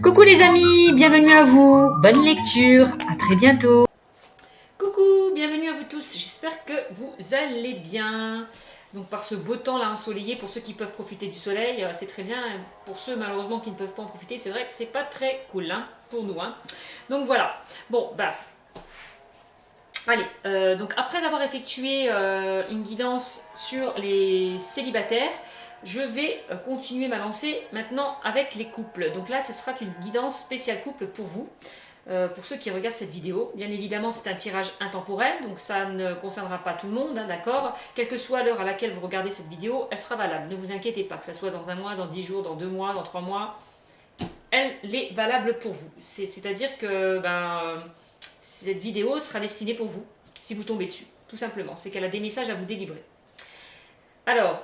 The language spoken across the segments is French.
Coucou les amis, bienvenue à vous, bonne lecture, à très bientôt. Coucou, bienvenue à vous tous, j'espère que vous allez bien. Donc par ce beau temps là ensoleillé, pour ceux qui peuvent profiter du soleil, c'est très bien. Pour ceux malheureusement qui ne peuvent pas en profiter, c'est vrai que c'est pas très cool hein, pour nous. Donc voilà, bon bah allez, donc après avoir effectué une guidance sur les célibataires, je vais continuer ma lancée maintenant avec les couples. Donc là, ce sera une guidance spéciale couple pour vous. Pour ceux qui regardent cette vidéo, bien évidemment c'est un tirage intemporel, donc ça ne concernera pas tout le monde, hein, d'accord. Quelle que soit l'heure à laquelle vous regardez cette vidéo, elle sera valable. Ne vous inquiétez pas, que ça soit dans un mois, dans 10 jours, dans 2 mois, dans 3 mois, elle est valable pour vous. C'est-à-dire que cette vidéo sera destinée pour vous, si vous tombez dessus, tout simplement. C'est qu'elle a des messages à vous délivrer. Alors,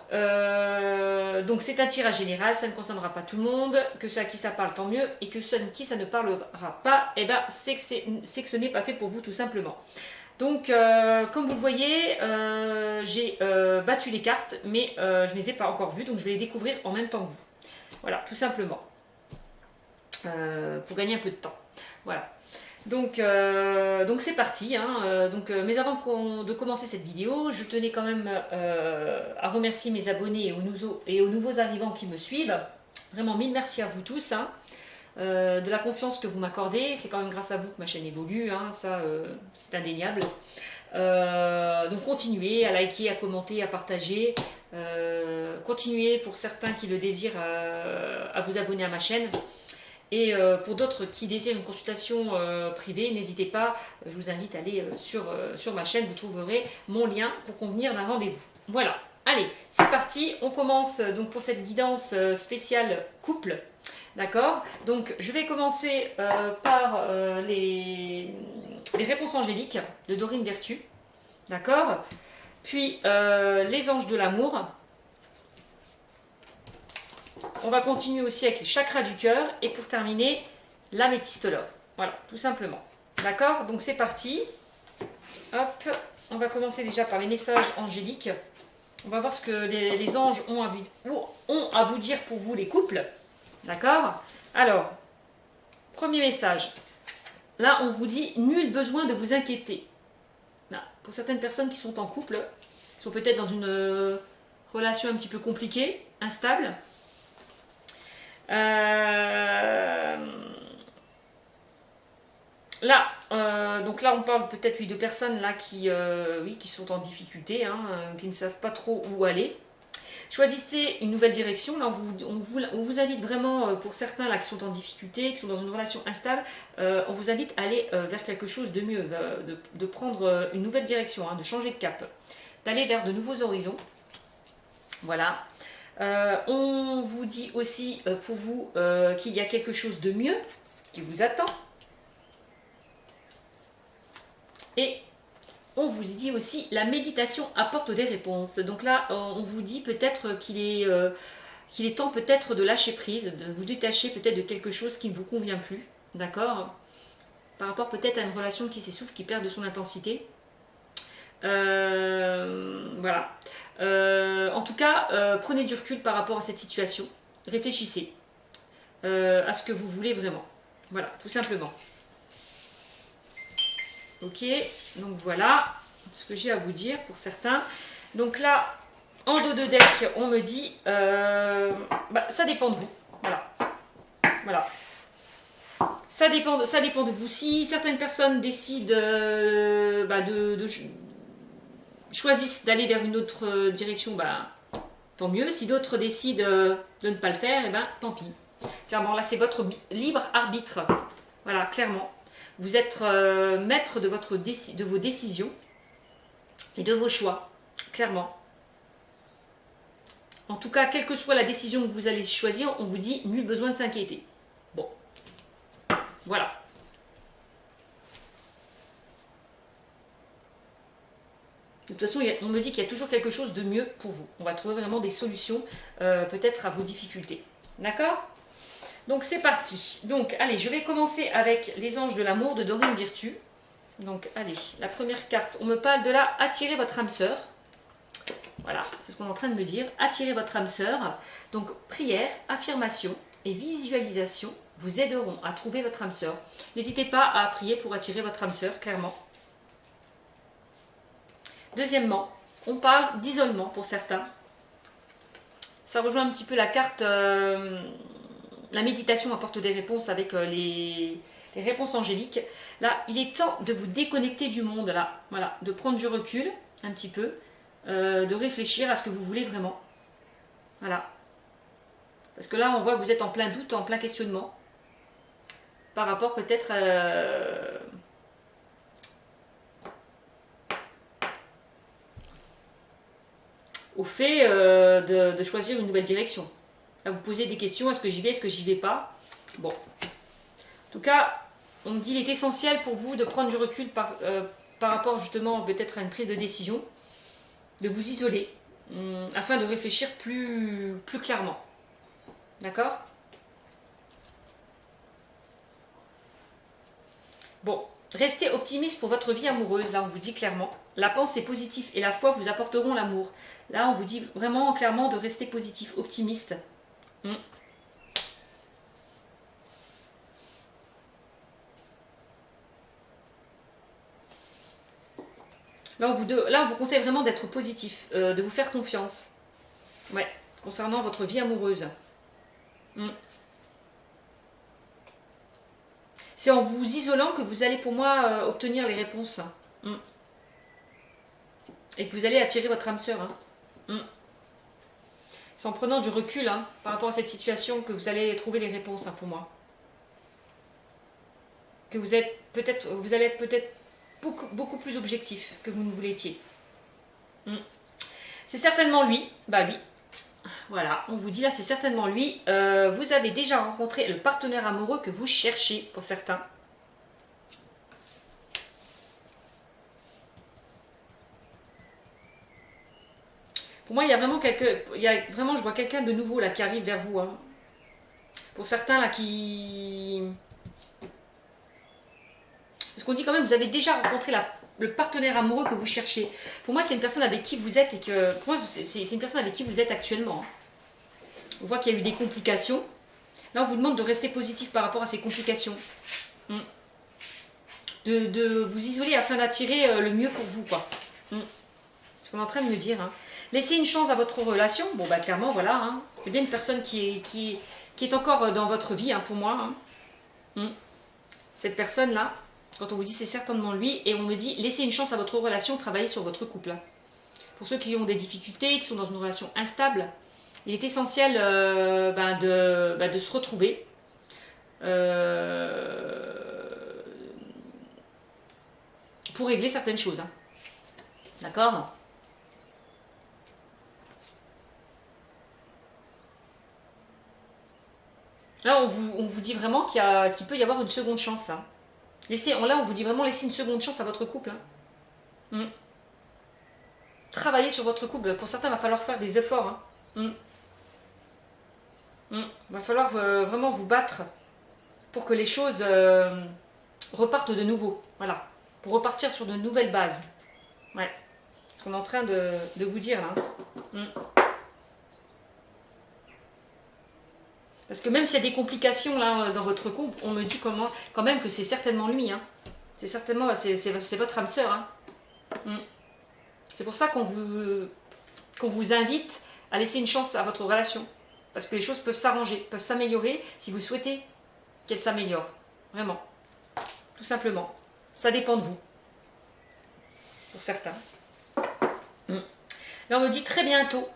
donc c'est un tirage général, ça ne concernera pas tout le monde, que ceux à qui ça parle tant mieux, et que ceux à qui ça ne parlera pas, eh ben, c'est que ce n'est pas fait pour vous tout simplement. Donc, comme vous le voyez, j'ai battu les cartes, mais je ne les ai pas encore vues, donc je vais les découvrir en même temps que vous. Voilà, tout simplement. Pour gagner un peu de temps. Voilà. Donc c'est parti. Mais avant de commencer cette vidéo, je tenais quand même à remercier mes abonnés et aux nouveaux arrivants qui me suivent. Vraiment mille merci à vous tous. De la confiance que vous m'accordez. C'est quand même grâce à vous que ma chaîne évolue. Ça, c'est indéniable. Donc continuez à liker, à commenter, à partager. Continuez pour certains qui le désirent à vous abonner à ma chaîne. Et pour d'autres qui désirent une consultation privée, n'hésitez pas, je vous invite à aller sur ma chaîne, vous trouverez mon lien pour convenir d'un rendez-vous. Voilà, allez, c'est parti, on commence donc pour cette guidance spéciale couple, d'accord. Donc je vais commencer par les réponses angéliques de Dorine Vertu, d'accord. Puis les anges de l'amour. On va continuer aussi avec les chakras du cœur. Et pour terminer, l'améthyste love. Voilà, tout simplement. D'accord? Donc c'est parti. Hop, on va commencer déjà par les messages angéliques. On va voir ce que les anges ont à vous dire pour vous, les couples. D'accord? Alors, premier message. Là, on vous dit, nul besoin de vous inquiéter. Là, pour certaines personnes qui sont en couple, qui sont peut-être dans une relation un petit peu compliquée, instable, donc là, on parle peut-être de personnes là qui sont en difficulté, qui ne savent pas trop où aller. Choisissez une nouvelle direction. Là, on vous invite vraiment, pour certains là qui sont en difficulté, qui sont dans une relation instable, on vous invite à aller vers quelque chose de mieux, de prendre une nouvelle direction, de changer de cap, d'aller vers de nouveaux horizons. Voilà. On vous dit aussi pour vous qu'il y a quelque chose de mieux qui vous attend. Et on vous dit aussi la méditation apporte des réponses. Donc là, on vous dit peut-être qu'il est temps peut-être de lâcher prise, de vous détacher peut-être de quelque chose qui ne vous convient plus. D'accord? Par rapport peut-être à une relation qui s'essouffle, qui perd de son intensité. Voilà. En tout cas, prenez du recul par rapport à cette situation. Réfléchissez à ce que vous voulez vraiment. Voilà, tout simplement. Ok, donc voilà ce que j'ai à vous dire pour certains. Donc là, en dos de deck, on me dit, ça dépend de vous. Voilà. Voilà. Ça dépend de vous. Si certaines personnes décident choisissent d'aller vers une autre direction, tant mieux. Si d'autres décident de ne pas le faire, tant pis. Clairement, là, c'est votre libre arbitre. Voilà, clairement. Vous êtes maître de vos décisions et de vos choix. Clairement. En tout cas, quelle que soit la décision que vous allez choisir, on vous dit nul besoin de s'inquiéter. Bon. Voilà. De toute façon, on me dit qu'il y a toujours quelque chose de mieux pour vous. On va trouver vraiment des solutions peut-être à vos difficultés. D'accord? Donc c'est parti. Donc allez, je vais commencer avec les anges de l'amour de Dorine Virtue. Donc allez, la première carte, on me parle de là, attirer votre âme sœur. Voilà, c'est ce qu'on est en train de me dire. Attirer votre âme sœur. Donc prière, affirmation et visualisation vous aideront à trouver votre âme sœur. N'hésitez pas à prier pour attirer votre âme sœur, clairement. Deuxièmement, on parle d'isolement pour certains. Ça rejoint un petit peu la carte, la méditation apporte des réponses avec les réponses angéliques. Là, il est temps de vous déconnecter du monde, là, voilà, de prendre du recul un petit peu, de réfléchir à ce que vous voulez vraiment. Voilà. Parce que là, on voit que vous êtes en plein doute, en plein questionnement, par rapport peut-être au fait de choisir une nouvelle direction. Là, vous posez des questions, est-ce que j'y vais, est-ce que j'y vais pas? Bon. En tout cas, on me dit qu'il est essentiel pour vous de prendre du recul par rapport justement peut-être à une prise de décision, de vous isoler, afin de réfléchir plus clairement. D'accord? Bon, restez optimiste pour votre vie amoureuse, là on vous dit clairement. La pensée positive et la foi vous apporteront l'amour. Là on vous dit vraiment clairement de rester positif, optimiste. Là on vous conseille vraiment d'être positif, de vous faire confiance. Ouais, concernant votre vie amoureuse. C'est en vous isolant que vous allez pour moi obtenir les réponses. Et que vous allez attirer votre âme sœur. C'est en prenant du recul par rapport à cette situation que vous allez trouver les réponses pour moi. Que vous allez être peut-être beaucoup plus objectif que vous ne vous l'étiez. C'est certainement lui. Bah lui. Voilà, on vous dit là, c'est certainement lui. Vous avez déjà rencontré le partenaire amoureux que vous cherchez pour certains. Pour moi, il y a vraiment je vois quelqu'un de nouveau là qui arrive vers vous. Pour certains là qui... Parce qu'on dit quand même, vous avez déjà rencontré le partenaire amoureux que vous cherchez. Pour moi, c'est une personne avec qui vous êtes et que... Pour moi, c'est une personne avec qui vous êtes actuellement. On voit qu'il y a eu des complications. Là, on vous demande de rester positif par rapport à ces complications. De vous isoler afin d'attirer le mieux pour vous, quoi. Ce qu'on est en train de me dire. Laissez une chance à votre relation. Bon, bah clairement, voilà. C'est bien une personne qui est encore dans votre vie, pour moi. Cette personne-là, quand on vous dit c'est certainement lui, et on me dit laissez une chance à votre relation, travaillez sur votre couple. Pour ceux qui ont des difficultés, qui sont dans une relation instable, il est essentiel de se retrouver. Pour régler certaines choses. D'accord ? Là, on vous dit vraiment qu'il peut y avoir une seconde chance. Là, on vous dit vraiment laissez une seconde chance à votre couple. Travaillez sur votre couple. Pour certains, il va falloir faire des efforts. Il va falloir vraiment vous battre pour que les choses repartent de nouveau. Voilà. Pour repartir sur de nouvelles bases. Ouais. C'est ce qu'on est en train de vous dire là. Parce que même s'il y a des complications là dans votre couple, on me dit quand même que c'est certainement lui. C'est certainement c'est votre âme sœur. C'est pour ça qu'on vous invite à laisser une chance à votre relation. Parce que les choses peuvent s'arranger, peuvent s'améliorer si vous souhaitez qu'elles s'améliorent. Vraiment. Tout simplement. Ça dépend de vous. Pour certains. Là on me dit très bientôt.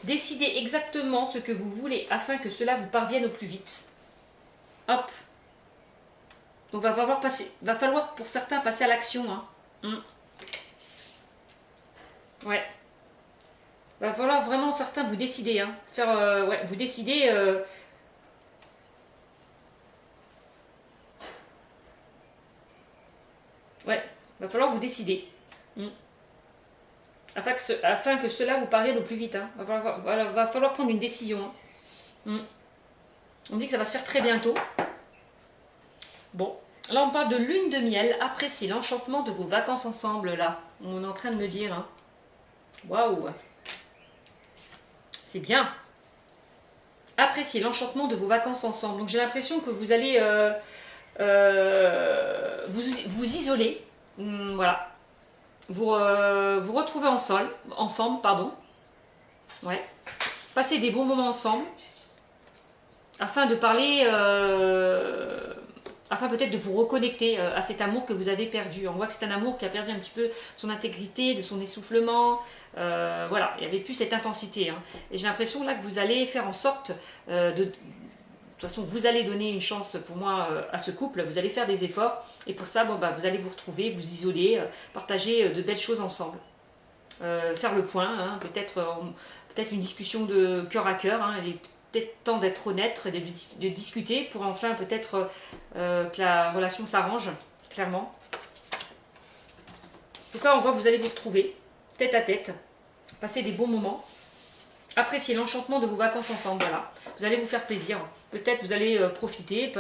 Décidez exactement ce que vous voulez afin que cela vous parvienne au plus vite. Hop. Donc va falloir pour certains passer à l'action. Ouais. Va falloir vraiment certains vous décider. Vous décider. Ouais. Va falloir vous décider. Afin que cela vous parvienne au plus vite. Va falloir prendre une décision. On me dit que ça va se faire très bientôt. Bon, là on parle de lune de miel. Appréciez l'enchantement de vos vacances ensemble, là. On est en train de me dire. Waouh. C'est bien. apprécier l'enchantement de vos vacances ensemble. Donc j'ai l'impression que vous allez vous isoler. Voilà. Vous retrouver ensemble, pardon. Ouais. Passer des bons moments ensemble. Afin de parler, afin peut-être de vous reconnecter à cet amour que vous avez perdu. On voit que c'est un amour qui a perdu un petit peu son intégrité, de son essoufflement. Voilà, il n'y avait plus cette intensité. Hein. Et j'ai l'impression là que vous allez faire en sorte de toute façon, vous allez donner une chance pour moi à ce couple, vous allez faire des efforts et pour ça, bon, bah, vous allez vous retrouver, vous isoler, partager de belles choses ensemble. Faire le point, hein, peut-être une discussion de cœur à cœur, hein, il est peut-être temps d'être honnête, de discuter pour enfin peut-être que la relation s'arrange, clairement. En tout cas, on voit que vous allez vous retrouver, tête à tête, passer des bons moments. Appréciez l'enchantement de vos vacances ensemble, voilà. Vous allez vous faire plaisir. Peut-être vous allez profiter.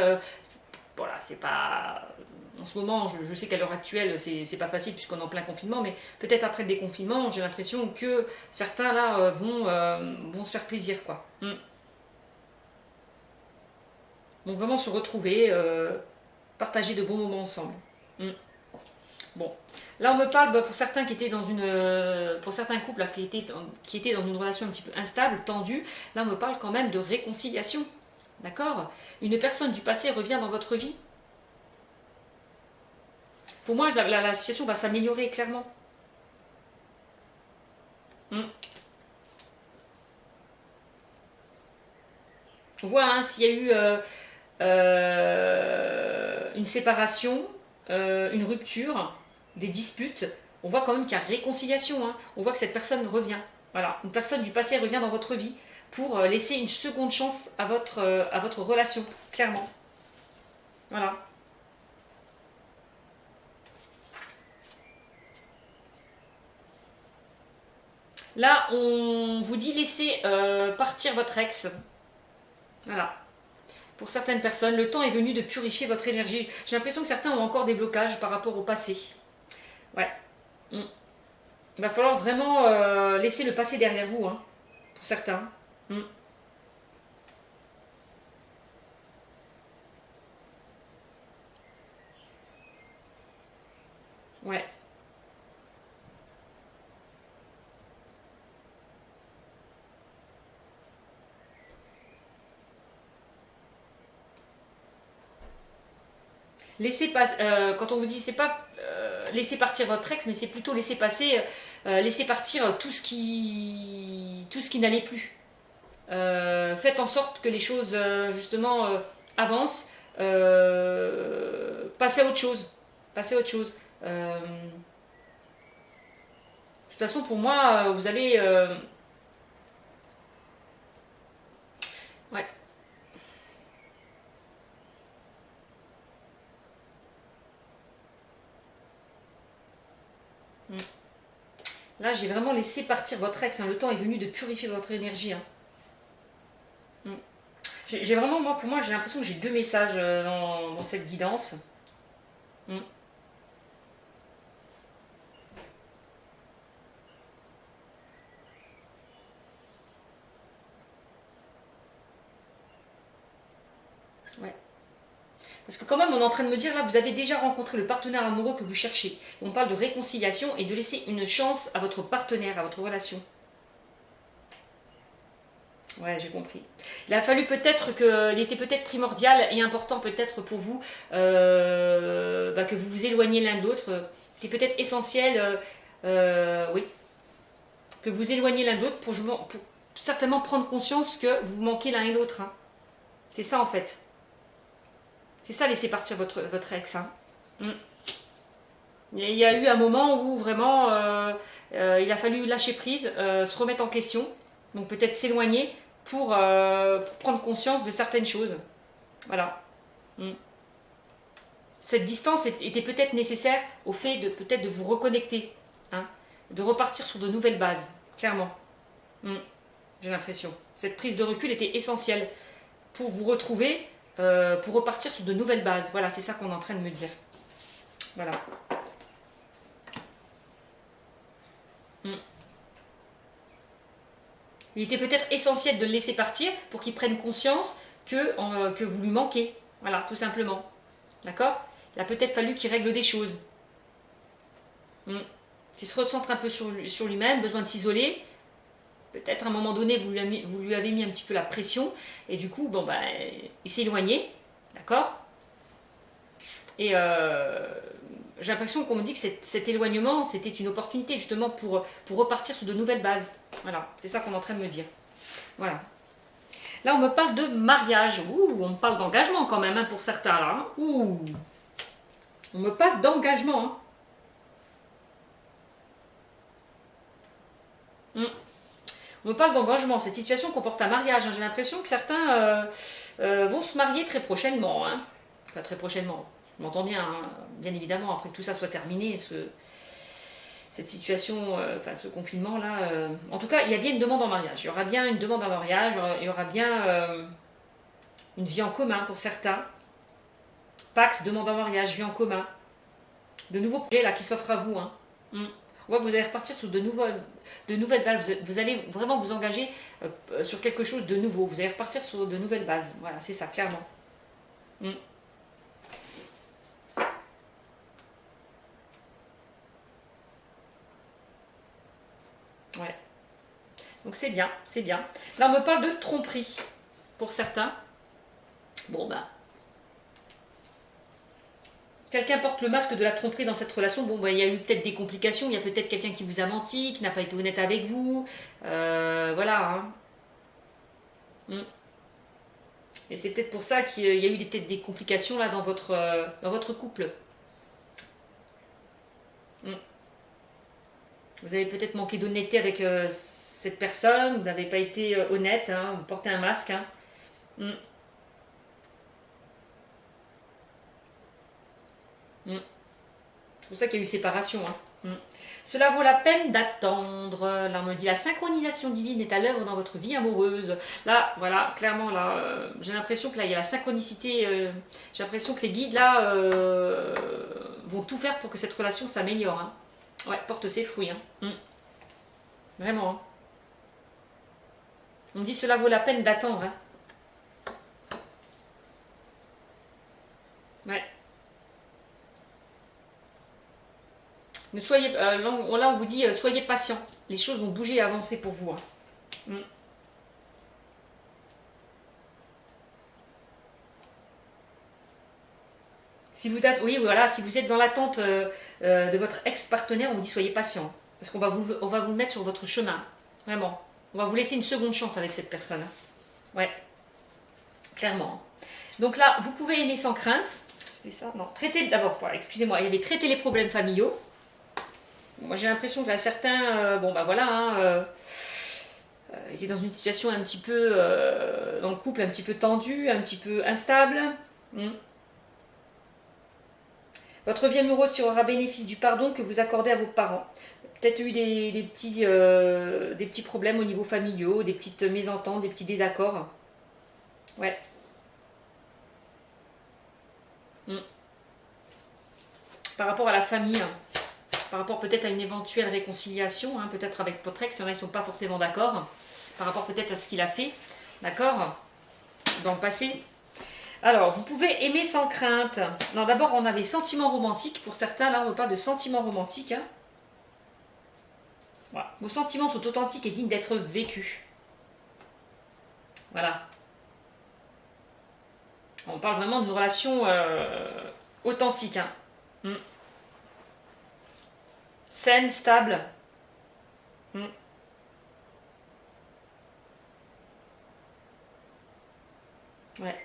Voilà, c'est pas... En ce moment, je sais qu'à l'heure actuelle, c'est pas facile puisqu'on est en plein confinement, mais peut-être après le déconfinement, j'ai l'impression que certains là vont se faire plaisir, quoi. Vont vraiment se retrouver, partager de bons moments ensemble. Bon, là on me parle pour certains qui étaient dans une, pour certains couples là, qui étaient dans une relation un petit peu instable, tendue. Là on me parle quand même de réconciliation, d'accord? Une personne du passé revient dans votre vie. Pour moi, la situation va s'améliorer clairement. On voit hein, s'il y a eu une séparation, une rupture, des disputes, on voit quand même qu'il y a réconciliation. Hein. On voit que cette personne revient. Voilà, une personne du passé revient dans votre vie pour laisser une seconde chance à votre relation, clairement. Voilà. Là, on vous dit laissez partir votre ex. Voilà. Pour certaines personnes, le temps est venu de purifier votre énergie. J'ai l'impression que certains ont encore des blocages par rapport au passé. Ouais. Il va falloir vraiment laisser le passé derrière vous, hein, pour certains. Ouais. Quand on vous dit, c'est pas laisser partir votre ex, mais c'est plutôt laisser partir tout ce qui n'allait plus. Faites en sorte que les choses, justement, avancent. Passez à autre chose. Passez à autre chose. De toute façon, pour moi, vous allez... ouais. Là, j'ai vraiment laissé partir votre ex. Hein. Le temps est venu de purifier votre énergie. Hein. J'ai vraiment, moi, pour moi, j'ai l'impression que j'ai deux messages dans cette guidance. Ouais. Parce que quand même, on est en train de me dire, là, vous avez déjà rencontré le partenaire amoureux que vous cherchez. On parle de réconciliation et de laisser une chance à votre partenaire, à votre relation. Ouais, j'ai compris. Il a fallu peut-être qu'il était peut-être primordial et important peut-être pour vous que vous vous éloigniez l'un de l'autre. C'était peut-être essentiel, oui, que vous éloigniez l'un de l'autre pour certainement prendre conscience que vous manquez l'un et l'autre. Hein. C'est ça en fait. C'est ça, laisser partir votre ex. Hein. Il y a eu un moment où vraiment il a fallu lâcher prise, se remettre en question, donc peut-être s'éloigner pour prendre conscience de certaines choses. Voilà. Cette distance était peut-être nécessaire au fait de peut-être de vous reconnecter, hein, de repartir sur de nouvelles bases, clairement. J'ai l'impression. Cette prise de recul était essentielle pour vous retrouver, pour repartir sur de nouvelles bases. Voilà, c'est ça qu'on est en train de me dire. Voilà. Il était peut-être essentiel de le laisser partir pour qu'il prenne conscience que vous lui manquez. Voilà, tout simplement. D'accord? Il a peut-être fallu qu'il règle des choses. Qu'il se recentre un peu sur lui-même, besoin de s'isoler. Peut-être à un moment donné, vous lui avez mis un petit peu la pression. Et du coup, bon, bah, il s'est éloigné. D'accord? Et j'ai l'impression qu'on me dit que cet éloignement, c'était une opportunité justement pour repartir sur de nouvelles bases. Voilà, c'est ça qu'on est en train de me dire. Voilà. Là, on me parle de mariage. Ouh, on me parle d'engagement quand même, hein, pour certains, là. Hein. Ouh. On me parle d'engagement. Hein. On me parle d'engagement. Cette situation comporte un mariage. Hein. J'ai l'impression que certains vont se marier très prochainement. Hein. Enfin, très prochainement. Je m'entends bien, hein. Bien évidemment, après que tout ça soit terminé, cette situation, enfin ce confinement-là. En tout cas, il y a bien une demande en mariage. Il y aura bien une demande en mariage. Il y aura bien une vie en commun pour certains. Pax, demande en mariage, vie en commun. De nouveaux projets là qui s'offrent à vous. Hein. On voit que vous allez repartir sur de nouvelles bases. Vous allez vraiment vous engager sur quelque chose de nouveau. Vous allez repartir sur de nouvelles bases. Voilà, c'est ça, clairement. Ouais. Donc c'est bien, c'est bien. Là, on me parle de tromperie pour certains. Bon, bah. Quelqu'un porte le masque de la tromperie dans cette relation. Bon, bah, il y a eu peut-être des complications. Il y a peut-être quelqu'un qui vous a menti, qui n'a pas été honnête avec vous. Voilà. Hein. Et c'est peut-être pour ça qu'il y a eu peut-être des complications là dans votre couple. Vous avez peut-être manqué d'honnêteté avec cette personne, vous n'avez pas été honnête, hein, vous portez un masque. Hein. C'est pour ça qu'il y a eu séparation. Hein. Cela vaut la peine d'attendre. Là, on me dit la synchronisation divine est à l'œuvre dans votre vie amoureuse. Là, voilà, clairement, là, j'ai l'impression que là, il y a la synchronicité. J'ai l'impression que les guides, là, vont tout faire pour que cette relation s'améliore. Hein. Ouais, porte ses fruits. Hein. Vraiment. Hein. On me dit cela vaut la peine d'attendre. Hein. Ouais. Ne soyez, là, on vous dit soyez patient. Les choses vont bouger et avancer pour vous. Hein. Si vous êtes, oui, voilà, si vous êtes dans l'attente de votre ex-partenaire, on vous dit soyez patient. Parce qu'on va vous le mettre sur votre chemin. Vraiment. On va vous laisser une seconde chance avec cette personne. Ouais. Clairement. Donc là, vous pouvez aimer sans crainte. C'était ça? Non. Traiter d'abord quoi? Excusez-moi. Il y avait traiter les problèmes familiaux. Moi, j'ai l'impression que là, certains, bon, bah voilà, hein, étaient dans une situation un petit peu, dans le couple, un petit peu tendue, un petit peu instable. Votre vie amoureuse tirera bénéfice du pardon que vous accordez à vos parents. Peut-être eu des petits problèmes au niveau familiaux, des petites mésententes, des petits désaccords. Ouais. Par rapport à la famille, hein. Par rapport peut-être à une éventuelle réconciliation, hein, peut-être avec votre ex, il y en a qui ne sont pas forcément d'accord, par rapport peut-être à ce qu'il a fait, d'accord, dans le passé. Alors, vous pouvez aimer sans crainte. Non, d'abord, on a des sentiments romantiques. Pour certains, là, on parle de sentiments romantiques. Hein. Voilà. Vos sentiments sont authentiques et dignes d'être vécus. Voilà. On parle vraiment d'une relation authentique. Hein. Saine, stable. Ouais.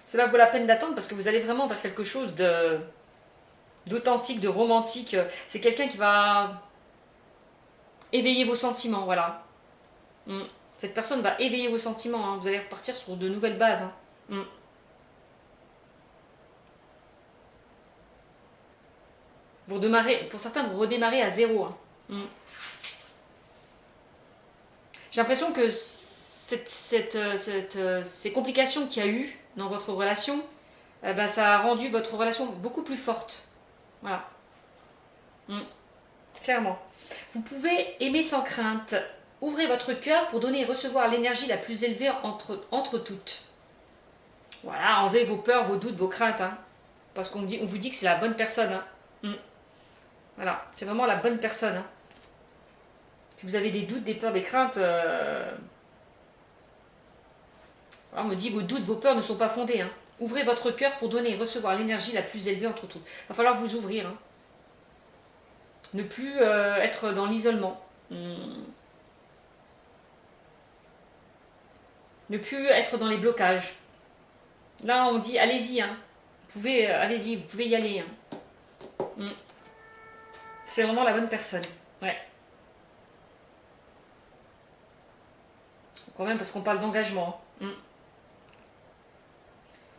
Cela vaut la peine d'attendre parce que vous allez vraiment vers quelque chose d'authentique, de romantique. C'est quelqu'un qui va éveiller vos sentiments, voilà. Cette personne va éveiller vos sentiments. Hein. Vous allez repartir sur de nouvelles bases. Hein. Vous redémarrez, pour certains, vous redémarrez à zéro. Hein. J'ai l'impression que ces complications qu'il y a eu dans votre relation, ben, ça a rendu votre relation beaucoup plus forte. Voilà. Clairement. Vous pouvez aimer sans crainte. Ouvrez votre cœur pour donner et recevoir l'énergie la plus élevée entre toutes. Voilà, enlevez vos peurs, vos doutes, vos craintes. Hein, parce qu'on vous dit que c'est la bonne personne. Hein. Voilà, c'est vraiment la bonne personne. Hein. Si vous avez des doutes, des peurs, des craintes, on me dit vos doutes, vos peurs ne sont pas fondés. Hein. Ouvrez votre cœur pour donner et recevoir l'énergie la plus élevée entre toutes. Il va falloir vous ouvrir. Hein. Ne plus être dans l'isolement. Ne plus être dans les blocages. Là, on dit allez-y. Hein. Allez-y, vous pouvez y aller. Hein. C'est vraiment la bonne personne. Ouais. Quand même, parce qu'on parle d'engagement.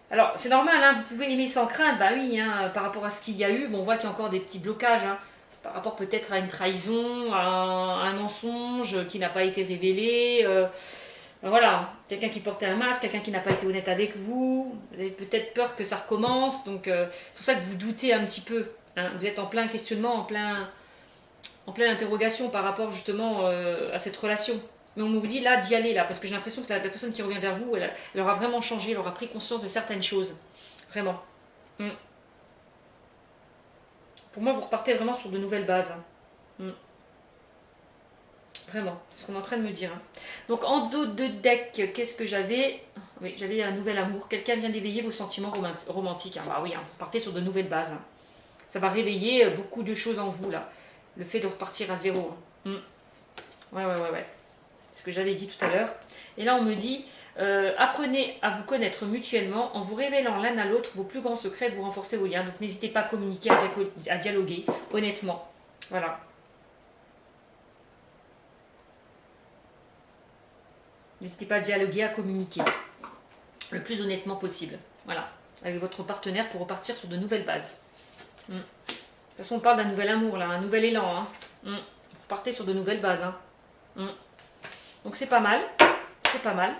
Alors, c'est normal, hein, vous pouvez aimer sans crainte, bah oui, hein, par rapport à ce qu'il y a eu, bon, on voit qu'il y a encore des petits blocages, hein, par rapport peut-être à une trahison, à un mensonge qui n'a pas été révélé, voilà, quelqu'un qui portait un masque, quelqu'un qui n'a pas été honnête avec vous, vous avez peut-être peur que ça recommence, donc c'est pour ça que vous doutez un petit peu, hein, vous êtes en plein questionnement, en pleine interrogation par rapport justement à cette relation. Mais on vous dit là d'y aller là, parce que j'ai l'impression que la personne qui revient vers vous, elle aura vraiment changé, elle aura pris conscience de certaines choses. Vraiment. Pour moi, vous repartez vraiment sur de nouvelles bases. Vraiment, c'est ce qu'on est en train de me dire. Hein. Donc en dos de deck, qu'est-ce que j'avais? Oui, j'avais un nouvel amour. Quelqu'un vient d'éveiller vos sentiments romantiques. Hein. Bah oui, hein, vous repartez sur de nouvelles bases. Hein. Ça va réveiller beaucoup de choses en vous là. Le fait de repartir à zéro. Hein. Ouais. C'est ce que j'avais dit tout à l'heure. Et là, on me dit, apprenez à vous connaître mutuellement en vous révélant l'un à l'autre vos plus grands secrets, vous renforcez vos liens. Donc, n'hésitez pas à communiquer, à dialoguer, honnêtement. Voilà. N'hésitez pas à dialoguer, à communiquer le plus honnêtement possible. Voilà. Avec votre partenaire pour repartir sur de nouvelles bases. De toute façon, on parle d'un nouvel amour, là, un nouvel élan. Hein. Vous repartez sur de nouvelles bases. Hein. Donc c'est pas mal, c'est pas mal.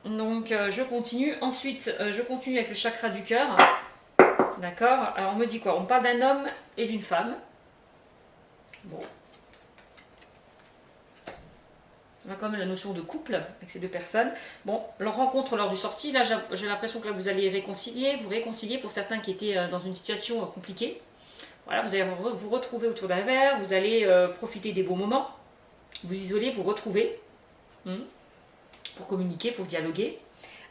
Donc je continue. Ensuite, je continue avec le chakra du cœur. D'accord. Alors on me dit quoi? On parle d'un homme et d'une femme. Bon. On a quand même la notion de couple avec ces deux personnes. Bon, leur rencontre lors du sortie, là j'ai l'impression que là vous allez vous réconcilier pour certains qui étaient dans une situation compliquée. Voilà, vous allez vous retrouver autour d'un verre, vous allez profiter des beaux moments, vous isoler, vous retrouver. Pour communiquer, pour dialoguer.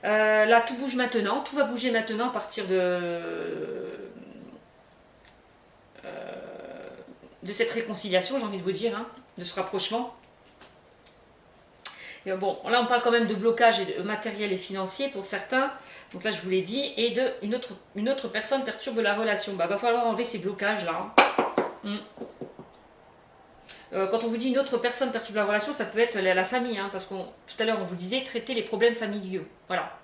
Là, tout bouge maintenant. Tout va bouger maintenant à partir de cette réconciliation, j'ai envie de vous dire, hein, de ce rapprochement. Et bon, là, on parle quand même de blocage matériel et financier pour certains. Donc là, je vous l'ai dit. Et une autre personne perturbe la relation. Bah, va falloir enlever ces blocages-là. Quand on vous dit une autre personne perturbe la relation, ça peut être la famille, hein, parce que tout à l'heure on vous disait traiter les problèmes familiaux. Voilà.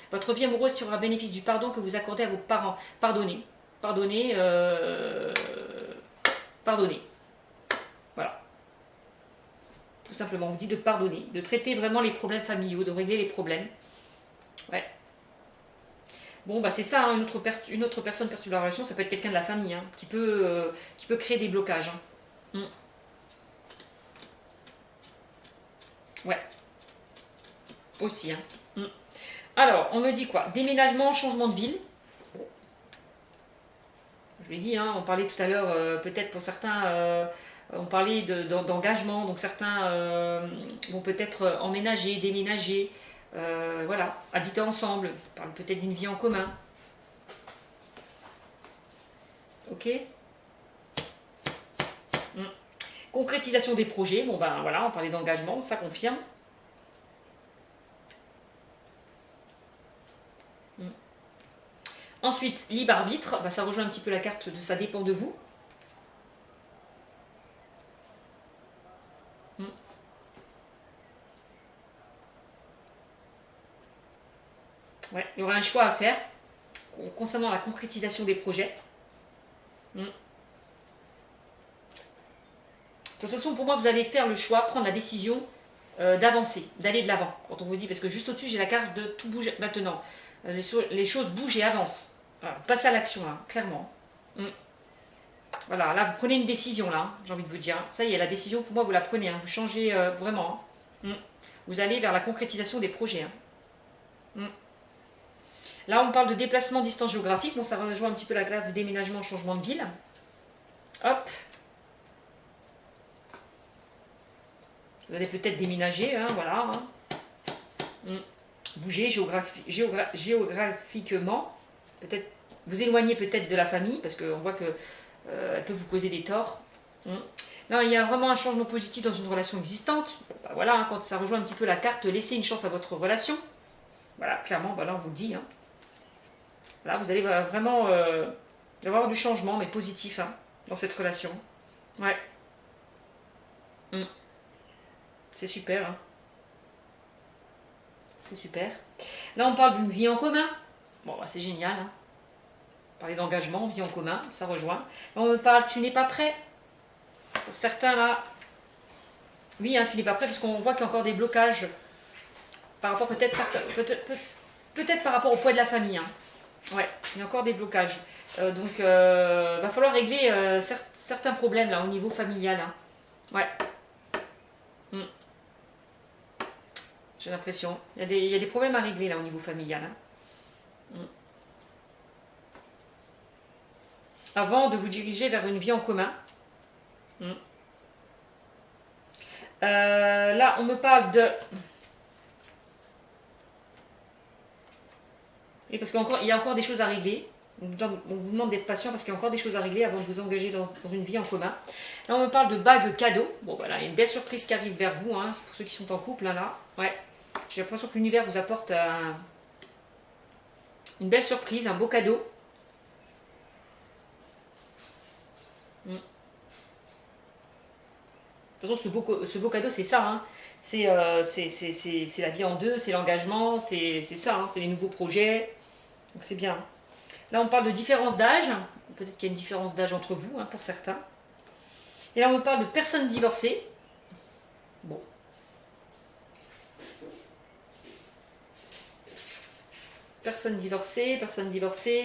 Votre vie amoureuse tirera bénéfice du pardon que vous accordez à vos parents. Pardonnez. Pardonnez. Pardonnez. Voilà. Tout simplement, on vous dit de pardonner, de traiter vraiment les problèmes familiaux, de régler les problèmes. Ouais. Bon, bah c'est ça, hein, une autre personne perturbe la relation, ça peut être quelqu'un de la famille, hein, qui peut créer des blocages. Hein. Ouais. Aussi. Hein. Alors, on me dit quoi? Déménagement, changement de ville. Bon. Je l'ai dit, hein, on parlait tout à l'heure, peut-être pour certains, on parlait d'engagement. Donc certains vont peut-être emménager, déménager, voilà, habiter ensemble. On parle peut-être d'une vie en commun. Ok. Concrétisation des projets, bon ben voilà, on parlait d'engagement, ça confirme. Ensuite, libre arbitre, bah, ça rejoint un petit peu la carte de ça dépend de vous. Ouais, il y aura un choix à faire concernant la concrétisation des projets. De toute façon, pour moi, vous allez faire le choix, prendre la décision d'avancer, d'aller de l'avant. Quand on vous dit, parce que juste au-dessus, j'ai la carte de tout bouge maintenant. Les choses bougent et avancent. Voilà, vous passez à l'action, là, clairement. Voilà, là, vous prenez une décision, là, j'ai envie de vous dire. Ça y est, la décision, pour moi, vous la prenez. Hein, vous changez vraiment. Mm. Vous allez vers la concrétisation des projets. Hein. Mm. Là, on parle de déplacement distance géographique. Bon, ça rejoint un petit peu la classe du déménagement, changement de ville. Hop. Vous allez peut-être déménager, hein, voilà. Hein. Mm. Bouger géographiquement. Peut-être vous éloigner peut-être de la famille, parce qu'on voit que elle peut vous causer des torts. Mm. Non, il y a vraiment un changement positif dans une relation existante. Bah, voilà, hein, quand ça rejoint un petit peu la carte, laissez une chance à votre relation. Voilà, clairement, voilà, on vous le dit. Hein. Là, vous allez vraiment avoir du changement, mais positif, hein, dans cette relation. Ouais. Mm. C'est super. Hein. C'est super. Là, on parle d'une vie en commun. Bon, bah, c'est génial. Hein. Parler d'engagement, vie en commun, ça rejoint. Là, on me parle, tu n'es pas prêt. Pour certains, là, oui, hein, tu n'es pas prêt, parce qu'on voit qu'il y a encore des blocages par rapport peut-être par rapport au poids de la famille. Hein. Ouais, il y a encore des blocages. Donc, va falloir régler certains problèmes là au niveau familial. Hein. Ouais. Mm. J'ai l'impression. Il y a des problèmes à régler là au niveau familial. Hein. Mm. Avant de vous diriger vers une vie en commun. Mm. Là, on me parle de... Et parce qu'il y a encore des choses à régler. On vous demande d'être patient parce qu'il y a encore des choses à régler avant de vous engager dans une vie en commun. Là, on me parle de bague cadeau. Bon, voilà, il y a une belle surprise qui arrive vers vous, hein, pour ceux qui sont en couple, là. Ouais. J'ai l'impression que l'univers vous apporte une belle surprise, un beau cadeau. Mm. De toute façon, ce beau cadeau, c'est ça. Hein. C'est la vie en deux, c'est l'engagement, c'est ça, hein, c'est les nouveaux projets. Donc c'est bien. Là, on parle de différence d'âge. Peut-être qu'il y a une différence d'âge entre vous, hein, pour certains. Et là, on parle de personnes divorcées. Bon. Personnes divorcées,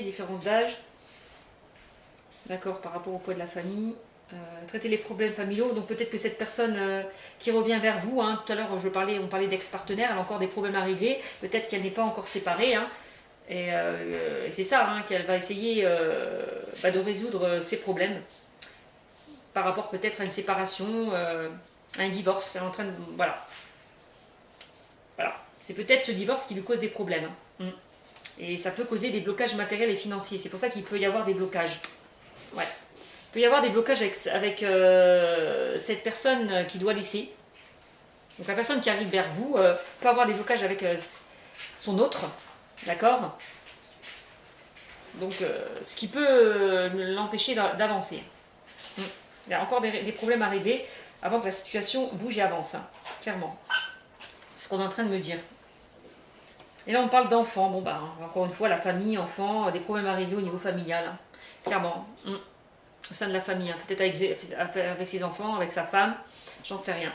différence d'âge. D'accord, par rapport au poids de la famille. Traiter les problèmes familiaux. Donc peut-être que cette personne qui revient vers vous, hein, tout à l'heure on parlait d'ex-partenaire, elle a encore des problèmes à régler. Peut-être qu'elle n'est pas encore séparée. Hein. Et c'est ça, hein, qu'elle va essayer de résoudre ses problèmes par rapport peut-être à une séparation, à un divorce. Elle est en train de, voilà. C'est peut-être ce divorce qui lui cause des problèmes. Hein. Et ça peut causer des blocages matériels et financiers. C'est pour ça qu'il peut y avoir des blocages. Ouais. Il peut y avoir des blocages avec cette personne qui doit laisser. Donc la personne qui arrive vers vous peut avoir des blocages avec son autre. D'accord. Donc, ce qui peut l'empêcher d'avancer. Il y a encore des problèmes à régler avant que la situation bouge et avance, hein, clairement. C'est ce qu'on est en train de me dire. Et là, on parle d'enfants. Bon, bah, encore une fois, la famille, enfants, des problèmes à régler au niveau familial, hein, clairement. Au sein de la famille, hein, peut-être avec ses enfants, avec sa femme, j'en sais rien.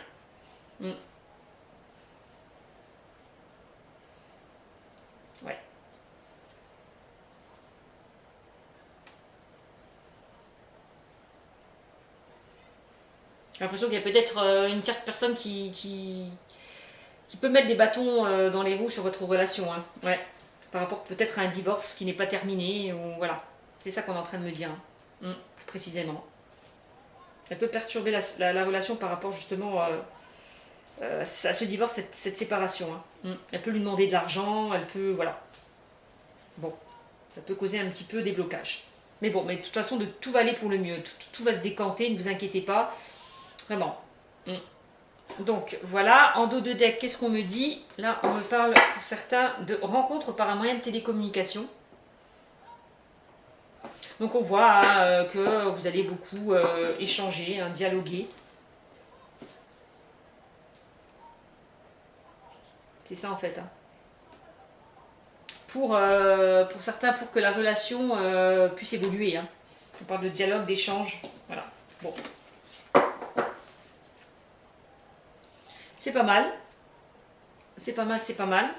Ouais. J'ai l'impression qu'il y a peut-être une tierce personne qui peut mettre des bâtons dans les roues sur votre relation. Hein. Ouais. Par rapport peut-être à un divorce qui n'est pas terminé. Ou, voilà. C'est ça qu'on est en train de me dire. Hein. Précisément. Elle peut perturber la relation par rapport justement à ce divorce, cette séparation. Hein. Elle peut lui demander de l'argent. Elle peut... Voilà. Bon. Ça peut causer un petit peu des blocages. Mais bon, mais de toute façon, tout va aller pour le mieux. Tout va se décanter, ne vous inquiétez pas. Vraiment. Donc, voilà. En dos de deck, qu'est-ce qu'on me dit? Là, on me parle, pour certains, de rencontres par un moyen de télécommunication. Donc, on voit hein, que vous allez beaucoup échanger, hein, dialoguer. C'est ça, en fait. Hein. Pour certains, pour que la relation puisse évoluer. Hein. On parle de dialogue, d'échange. Voilà. Bon. C'est pas mal. C'est pas mal, c'est pas mal.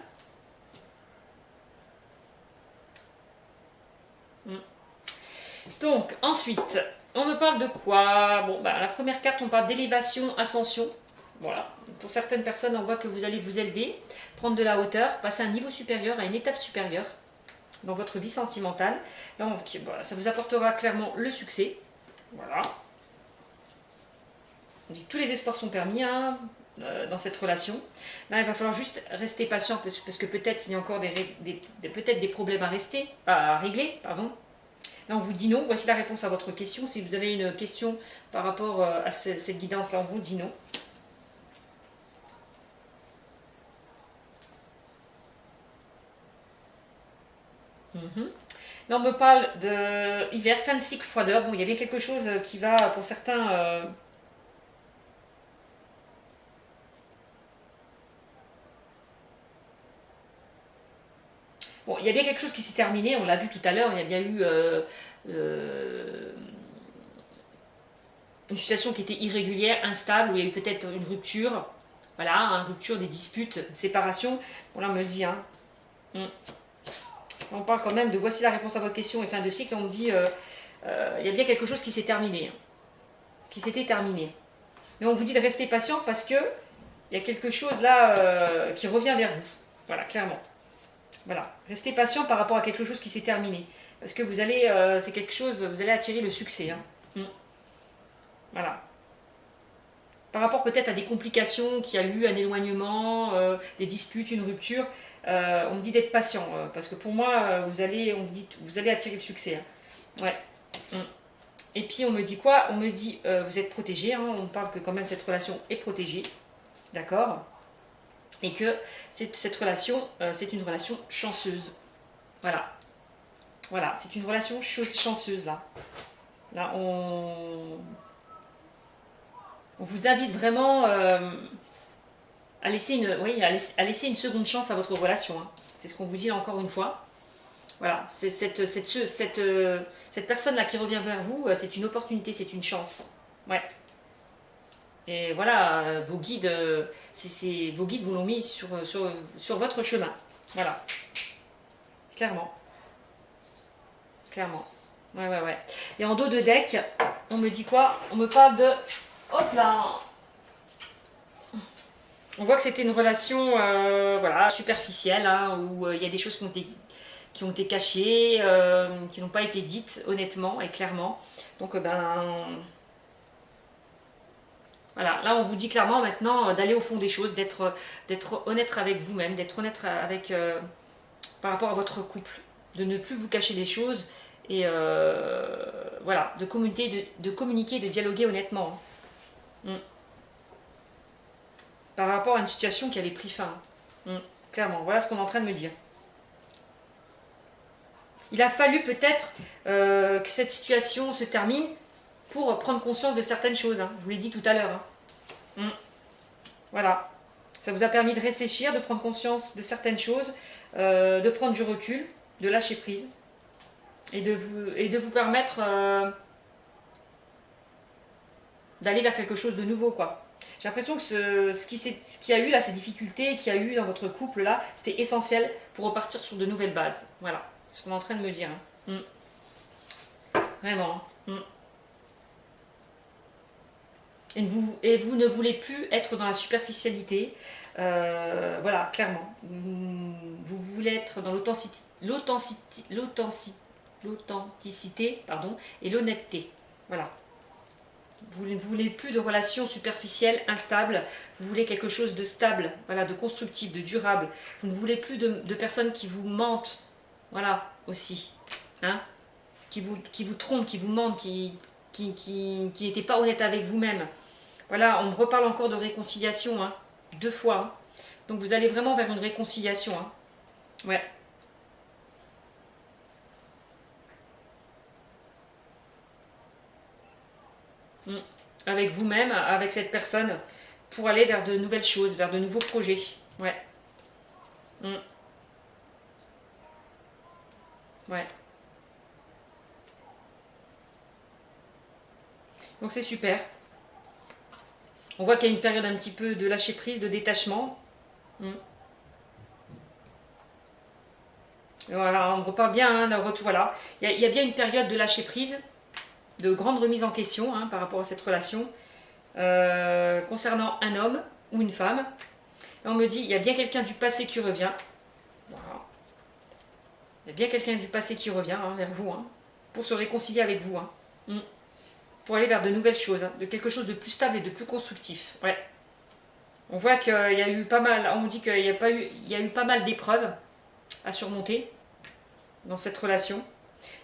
Donc, ensuite, on me parle de quoi? Bon, bah, la première carte, on parle d'élévation, ascension. Voilà. Pour certaines personnes, on voit que vous allez vous élever, prendre de la hauteur, passer à un niveau supérieur, à une étape supérieure dans votre vie sentimentale. Là, voilà, ça vous apportera clairement le succès. Voilà. On dit que tous les espoirs sont permis hein, dans cette relation. Là, il va falloir juste rester patient parce que peut-être il y a encore peut-être des problèmes à régler. Pardon. Là, on vous dit non. Voici la réponse à votre question. Si vous avez une question par rapport à cette guidance-là, on vous dit non. Là, on me parle de hiver, fin de cycle, froideur. Bon, il y a bien quelque chose qui va, pour certains... Bon, il y a bien quelque chose qui s'est terminé, on l'a vu tout à l'heure, il y a bien eu une situation qui était irrégulière, instable, où il y a eu peut-être une rupture, voilà, une rupture, des disputes, une séparation. Bon, là, on me le dit, hein. On parle quand même de voici la réponse à votre question et fin de cycle, on me dit il y a bien quelque chose qui s'est terminé, hein, qui s'était terminé. Mais on vous dit de rester patient parce que il y a quelque chose là qui revient vers vous, voilà, clairement. Voilà, restez patient par rapport à quelque chose qui s'est terminé. Parce que vous allez, c'est quelque chose, vous allez attirer le succès. Hein. Voilà. Par rapport peut-être à des complications, qu'il y a eu un éloignement, des disputes, une rupture, on me dit d'être patient. Parce que pour moi, on me dit, vous allez attirer le succès. Hein. Ouais. Et puis on me dit quoi? On me dit, vous êtes protégé. Hein. On parle que quand même cette relation est protégée. D'accord? Et que cette relation, c'est une relation chanceuse. Voilà. Voilà, c'est une relation chanceuse, là. Là, on vous invite vraiment à laisser une seconde chance à votre relation. Hein. C'est ce qu'on vous dit là, encore une fois. Voilà, c'est cette personne-là qui revient vers vous, c'est une opportunité, c'est une chance. Ouais. Et voilà, vos guides, vos guides vous l'ont mis sur votre chemin. Voilà. Clairement. Clairement. Ouais. Et en dos de deck, on me dit quoi? On me parle de... Hop là! On voit que c'était une relation voilà, superficielle, hein, où il y a des choses qui ont été cachées, qui n'ont pas été dites honnêtement et clairement. Donc, voilà, là on vous dit clairement maintenant d'aller au fond des choses, d'être honnête avec vous-même, d'être honnête par rapport à votre couple, de ne plus vous cacher les choses et voilà, de communiquer, de dialoguer honnêtement. Hein. Par rapport à une situation qui avait pris fin. Clairement, voilà ce qu'on est en train de me dire. Il a fallu peut-être que cette situation se termine pour prendre conscience de certaines choses. Hein. Je vous l'ai dit tout à l'heure. Hein. Voilà. Ça vous a permis de réfléchir, de prendre conscience de certaines choses, de prendre du recul, de lâcher prise et de vous permettre d'aller vers quelque chose de nouveau, quoi. J'ai l'impression que ce qu'il y a eu là, ces difficultés qu'il y a eu dans votre couple là, c'était essentiel pour repartir sur de nouvelles bases. Voilà, c'est ce qu'on est en train de me dire. Hein. Vraiment. Et vous ne voulez plus être dans la superficialité. Voilà, clairement. Vous voulez être dans l'authenticité, pardon, et l'honnêteté. Voilà. Vous ne voulez plus de relations superficielles, instables. Vous voulez quelque chose de stable, voilà, de constructif, de durable. Vous ne voulez plus de personnes qui vous mentent. Voilà, aussi. Hein, qui vous trompent, qui vous mentent, qui n'étaient pas honnêtes avec vous-même. Voilà, on me reparle encore de réconciliation, hein, 2 fois. Hein. Donc vous allez vraiment vers une réconciliation. Hein. Ouais. Avec vous-même, avec cette personne, pour aller vers de nouvelles choses, vers de nouveaux projets. Ouais. Ouais. Donc c'est super. On voit qu'il y a une période un petit peu de lâcher prise, de détachement. Voilà, on me reparle bien, hein, le retour, voilà. Il y a bien une période de lâcher prise, de grande remise en question hein, par rapport à cette relation. Concernant un homme, ou une femme. Et on me dit, il y a bien quelqu'un du passé qui revient. Voilà. Il y a bien quelqu'un du passé qui revient vers vous, pour se réconcilier avec vous. Pour aller vers de nouvelles choses, de quelque chose de plus stable et de plus constructif. Ouais. On voit qu'il y a eu pas mal, on dit qu'il y a eu pas mal d'épreuves à surmonter dans cette relation.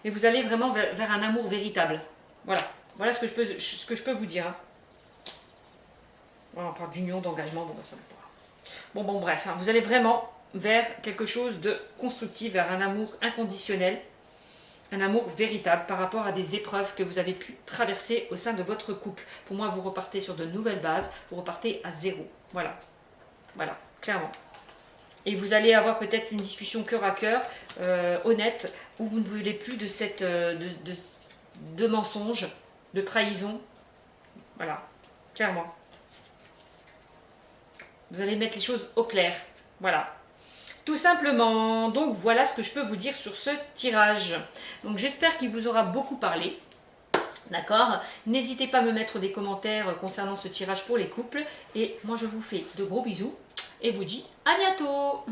Mais vous allez vraiment vers un amour véritable. Voilà. Voilà ce que je peux vous dire. Voilà, on parle d'union, d'engagement, bon, ça va pas. Bon, bref, vous allez vraiment vers quelque chose de constructif, vers un amour inconditionnel, un amour véritable par rapport à des épreuves que vous avez pu traverser au sein de votre couple. Pour moi, vous repartez sur de nouvelles bases, vous repartez à zéro. Voilà, clairement. Et vous allez avoir peut-être une discussion cœur à cœur, honnête, où vous ne voulez plus de cette de mensonges, de trahison. Voilà, clairement. Vous allez mettre les choses au clair. Voilà. Tout simplement. Donc voilà ce que je peux vous dire sur ce tirage. Donc j'espère qu'il vous aura beaucoup parlé. D'accord? N'hésitez pas à me mettre des commentaires concernant ce tirage pour les couples. Et moi je vous fais de gros bisous et vous dis à bientôt!